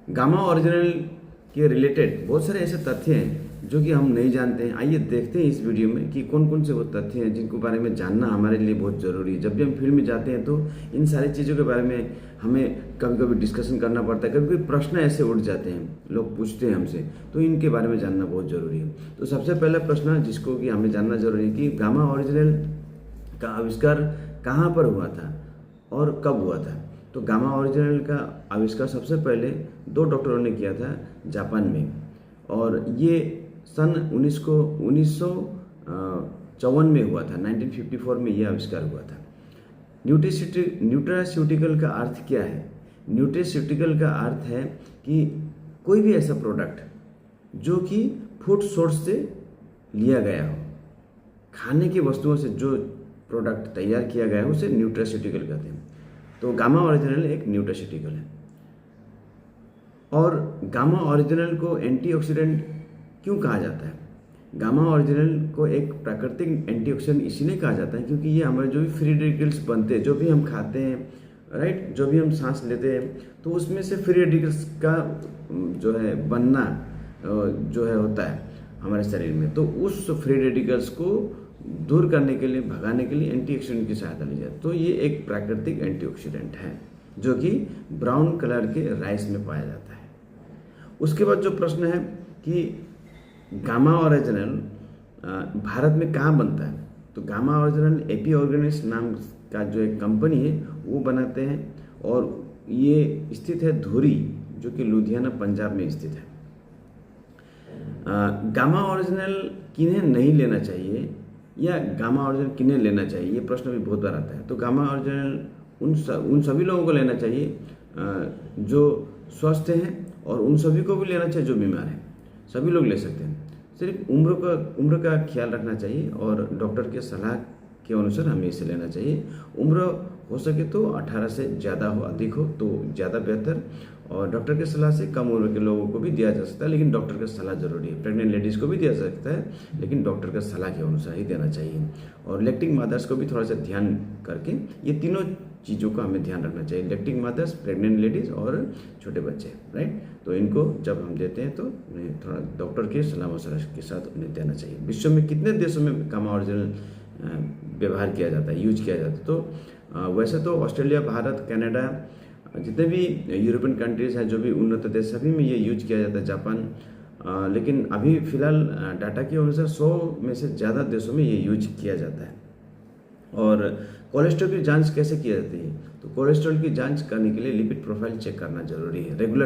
Gamma original के related बहुत सारे ऐसे तथ्य हैं जो कि हम नहीं जानते हैं। आइए देखते हैं इस वीडियो में कि कौन कौन से वो तथ्य हैं जिनको बारे में जानना हमारे लिए बहुत ज़रूरी है। जब भी हम फील्ड में जाते हैं तो इन सारी चीज़ों के बारे में हमें कभी कभी डिस्कशन करना पड़ता है, कभी कभी प्रश्न ऐसे उठ जाते हैं, लोग पूछते हैं हमसे, तो इनके बारे में जानना बहुत ज़रूरी है। तो सबसे पहला प्रश्न जिसको कि हमें जानना जरूरी है कि गामा ओरिजिनल का आविष्कार कहाँ पर हुआ था और कब हुआ था। तो गामा ओरिजिनल का आविष्कार सबसे पहले दो डॉक्टरों ने किया था जापान में, और ये सन 1954 में हुआ था। 1954 में यह आविष्कार हुआ था। न्यूट्रास्यूटिकल का अर्थ क्या है? न्यूट्रास्यूटिकल का अर्थ है कि कोई भी ऐसा प्रोडक्ट जो कि फूड सोर्स से लिया गया हो, खाने की वस्तुओं से जो प्रोडक्ट तैयार किया गया है उसे न्यूट्रास्यूटिकल कहते हैं। तो गामा ओरिजिनल एक न्यूट्रास्यूटिकल है। और गामा ओरिजिनल को एंटीऑक्सीडेंट क्यों कहा जाता है? गामा ओरिजिनल को एक प्राकृतिक एंटीऑक्सीडेंट इसीलिए कहा जाता है क्योंकि ये हमारे जो भी फ्री रेडिकल्स बनते हैं, जो भी हम खाते हैं, राइट, जो भी हम सांस लेते हैं, तो उसमें से फ्री रेडिकल्स का जो है बनना जो है होता है हमारे शरीर में। तो उस फ्री रेडिकल्स को दूर करने के लिए, भगाने के लिए एंटीऑक्सीडेंट की सहायता ली जाती है। तो ये एक प्राकृतिक एंटीऑक्सीडेंट है जो कि ब्राउन कलर के राइस में पाया जाता है। उसके बाद जो प्रश्न है कि गामा ओरिजिनल भारत में कहाँ बनता है, तो गामा ओरिजिनल एपी ऑर्गेनिक्स नाम का जो एक कंपनी है वो बनाते हैं, और ये स्थित है धुरी, जो कि लुधियाना पंजाब में स्थित है। गामा ओरिजिनल किन्हें नहीं लेना चाहिए या गामा ओरिजिनल किन्हें लेना चाहिए, ये प्रश्न भी बहुत बार आता है। तो गामा ओरिजिनल उन सभी लोगों को लेना चाहिए जो स्वस्थ हैं, और उन सभी को भी लेना चाहिए जो बीमार हैं। सभी लोग ले सकते हैं। सिर्फ उम्र का ख्याल रखना चाहिए, और डॉक्टर के सलाह के अनुसार हमें इसे लेना चाहिए। उम्र हो सके तो 18 से ज़्यादा हो, अधिक हो तो ज़्यादा बेहतर, और डॉक्टर के सलाह से कम उम्र के लोगों को भी दिया जा सकता है, लेकिन डॉक्टर का सलाह जरूरी है। प्रेग्नेंट लेडीज़ को भी दिया जा सकता है, लेकिन डॉक्टर का सलाह के अनुसार ही देना चाहिए। और लैक्टिंग मदर्स को भी थोड़ा सा ध्यान करके, ये तीनों चीज़ों का हमें ध्यान रखना चाहिए, लैक्टिंग मदर्स, प्रेग्नेंट लेडीज़ और छोटे बच्चे, राइट। तो इनको जब हम देते हैं तो उन्हें थोड़ा डॉक्टर के सलाह मशवरा के साथ उन्हें देना चाहिए। विश्व में कितने देशों में गामा ओरिजिनल व्यवहार किया जाता है, यूज किया जाता है? तो वैसे तो ऑस्ट्रेलिया, भारत, कनाडा, जितने भी यूरोपियन कंट्रीज़ हैं, जो भी उन्नत देश, सभी में ये यूज किया जाता है। जापान, लेकिन अभी फिलहाल डाटा के अनुसार 100 में से ज़्यादा देशों में ये यूज किया जाता है। और कोलेस्ट्रॉल की जांच कैसे की जाती है? तो कोलेस्ट्रॉल की जांच करने के लिए लिपिड प्रोफाइल चेक करना जरूरी है। रेगुलर